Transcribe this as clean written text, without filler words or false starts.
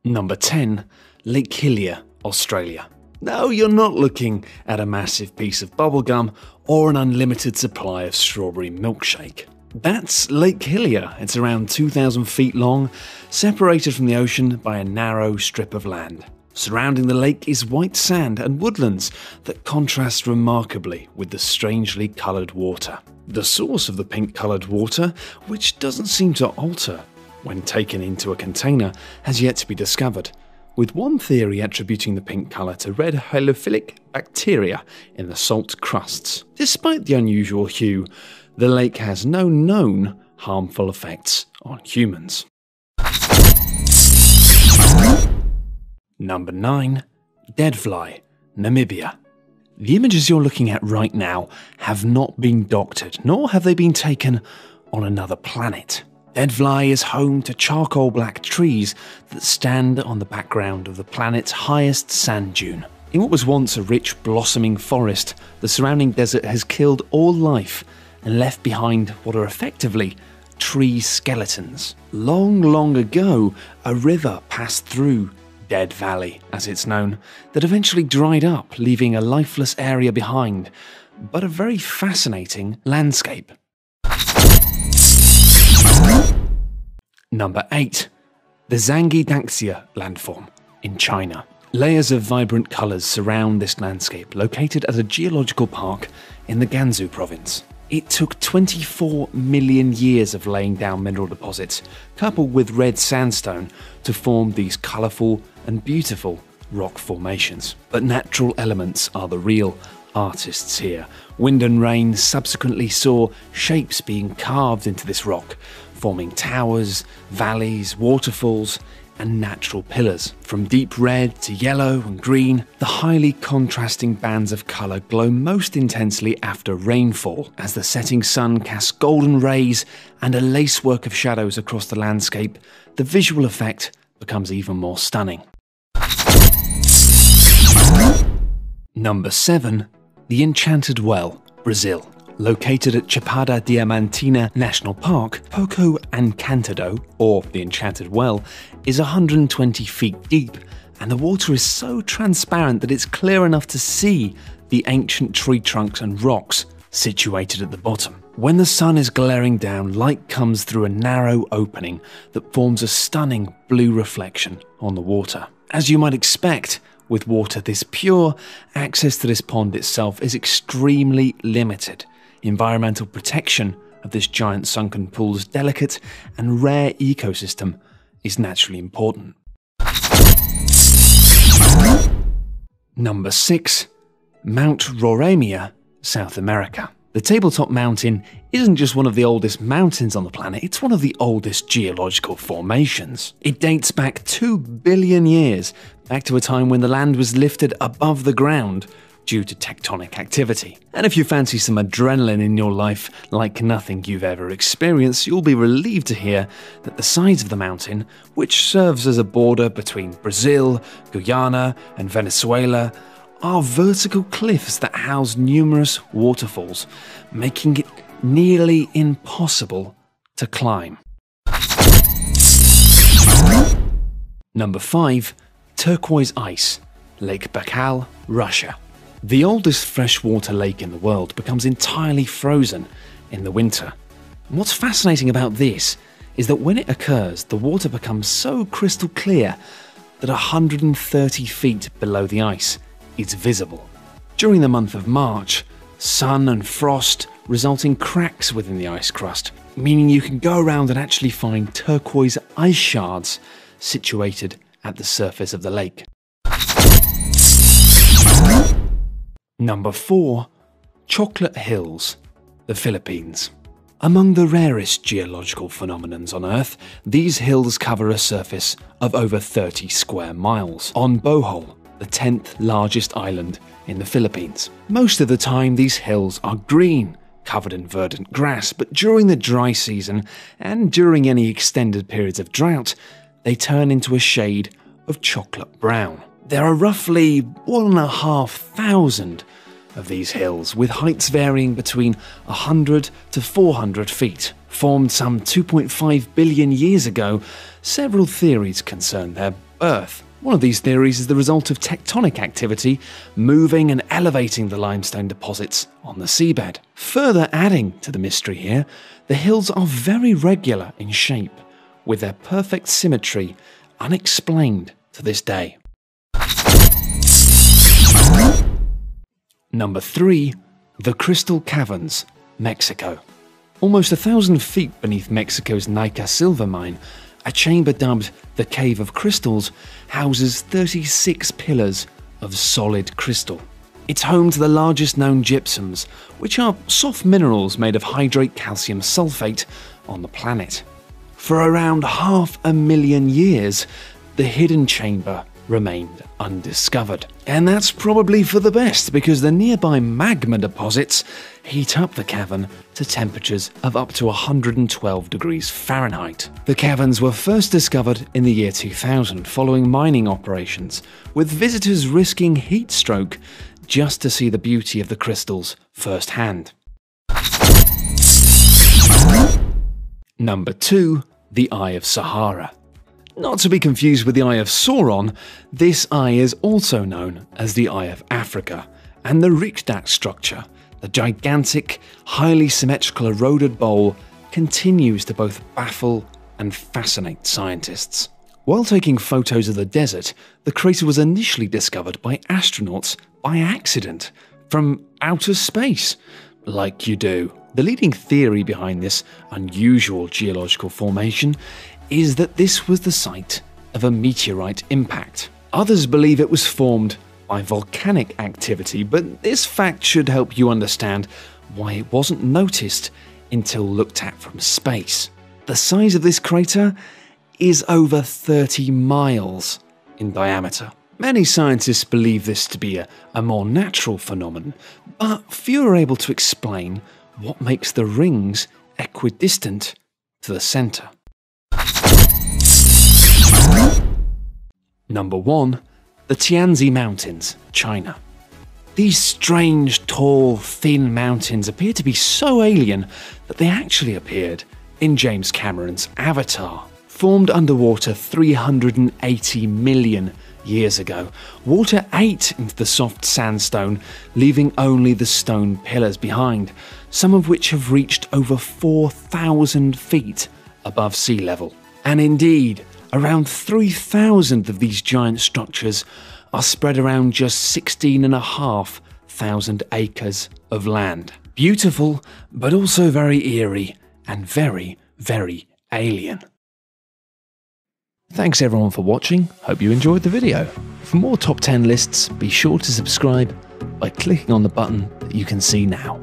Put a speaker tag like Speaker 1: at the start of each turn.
Speaker 1: Number 10. Lake Hillier, Australia. No, you're not looking at a massive piece of bubblegum or an unlimited supply of strawberry milkshake. That's Lake Hillier. It's around 2,000 feet long, separated from the ocean by a narrow strip of land. Surrounding the lake is white sand and woodlands that contrast remarkably with the strangely coloured water. The source of the pink-coloured water, which doesn't seem to alter when taken into a container, has yet to be discovered, with one theory attributing the pink colour to red halophilic bacteria in the salt crusts. Despite the unusual hue, the lake has no known harmful effects on humans. Number 9. Deadfly, Namibia. The images you're looking at right now have not been doctored, nor have they been taken on another planet. Deadfly is home to charcoal black trees that stand on the background of the planet's highest sand dune. In what was once a rich blossoming forest, the surrounding desert has killed all life and left behind what are effectively tree skeletons. Long, long ago, a river passed through Dead Valley, as it's known, that eventually dried up, leaving a lifeless area behind, but a very fascinating landscape. Number 8. The Zhangjiakou landform in China. Layers of vibrant colours surround this landscape, located at a geological park in the Gansu province. It took 24 million years of laying down mineral deposits, coupled with red sandstone, to form these colourful and beautiful rock formations. But natural elements are the real artists here. Wind and rain subsequently saw shapes being carved into this rock, forming towers, valleys, waterfalls, and natural pillars. From deep red to yellow and green, the highly contrasting bands of colour glow most intensely after rainfall, as the setting sun casts golden rays and a lacework of shadows across the landscape. The visual effect becomes even more stunning. Number 7. The Enchanted Well, Brazil. Located at Chapada Diamantina National Park, Poco Encantado, or the Enchanted Well, is 120 feet deep, and the water is so transparent that it's clear enough to see the ancient tree trunks and rocks situated at the bottom. When the sun is glaring down, light comes through a narrow opening that forms a stunning blue reflection on the water. As you might expect, with water this pure, access to this pond itself is extremely limited. Environmental protection of this giant sunken pool's delicate and rare ecosystem is naturally important. Number 6. Mount Roraima, South America. The tabletop mountain isn't just one of the oldest mountains on the planet, it's one of the oldest geological formations. It dates back 2 billion years, back to a time when the land was lifted above the ground due to tectonic activity. And if you fancy some adrenaline in your life like nothing you've ever experienced, you'll be relieved to hear that the sides of the mountain, which serves as a border between Brazil, Guyana, and Venezuela, are vertical cliffs that house numerous waterfalls, making it nearly impossible to climb. Number 5. Turquoise Ice, Lake Baikal, Russia. The oldest freshwater lake in the world becomes entirely frozen in the winter. And what's fascinating about this is that when it occurs, the water becomes so crystal clear that 130 feet below the ice is visible. During the month of March, sun and frost result in cracks within the ice crust, meaning you can go around and actually find turquoise ice shards situated at the surface of the lake. Number 4. Chocolate Hills, the Philippines. Among the rarest geological phenomenons on Earth, these hills cover a surface of over 30 square miles on Bohol, the 10th largest island in the Philippines. Most of the time, these hills are green, covered in verdant grass, but during the dry season and during any extended periods of drought, they turn into a shade of chocolate brown. There are roughly 1,500 of these hills, with heights varying between 100 to 400 feet. Formed some 2.5 billion years ago, several theories concern their Earth. One of these theories is the result of tectonic activity moving and elevating the limestone deposits on the seabed. Further adding to the mystery here, the hills are very regular in shape, with their perfect symmetry unexplained to this day. Number 3. The Crystal Caverns, Mexico. Almost 1,000 feet beneath Mexico's Nica silver mine, a chamber dubbed the Cave of Crystals houses 36 pillars of solid crystal. It's home to the largest known gypsums, which are soft minerals made of hydrate calcium sulfate on the planet. For around 500,000 years, the hidden chamber remained undiscovered. And that's probably for the best, because the nearby magma deposits heat up the cavern to temperatures of up to 112 degrees Fahrenheit. The caverns were first discovered in the year 2000 following mining operations, with visitors risking heat stroke just to see the beauty of the crystals firsthand. Number 2. The Eye of Sahara. Not to be confused with the Eye of Sauron, this eye is also known as the Eye of Africa, and the Riksdag structure, the gigantic, highly symmetrical eroded bowl, continues to both baffle and fascinate scientists. While taking photos of the desert, the crater was initially discovered by astronauts by accident, from outer space, like you do. The leading theory behind this unusual geological formation is that this was the site of a meteorite impact. Others believe it was formed by volcanic activity, but this fact should help you understand why it wasn't noticed until looked at from space. The size of this crater is over 30 miles in diameter. Many scientists believe this to be a more natural phenomenon, but few are able to explain what makes the rings equidistant to the centre. Number 1. The Tianzi Mountains, China. These strange, tall, thin mountains appear to be so alien that they actually appeared in James Cameron's Avatar. Formed underwater 380 million years ago, water ate into the soft sandstone, leaving only the stone pillars behind, some of which have reached over 4,000 feet above sea level. And indeed, around 3,000 of these giant structures are spread around just 16,500 acres of land. Beautiful, but also very eerie and very, very alien. Thanks everyone for watching, hope you enjoyed the video. For more top 10 lists, be sure to subscribe by clicking on the button that you can see now.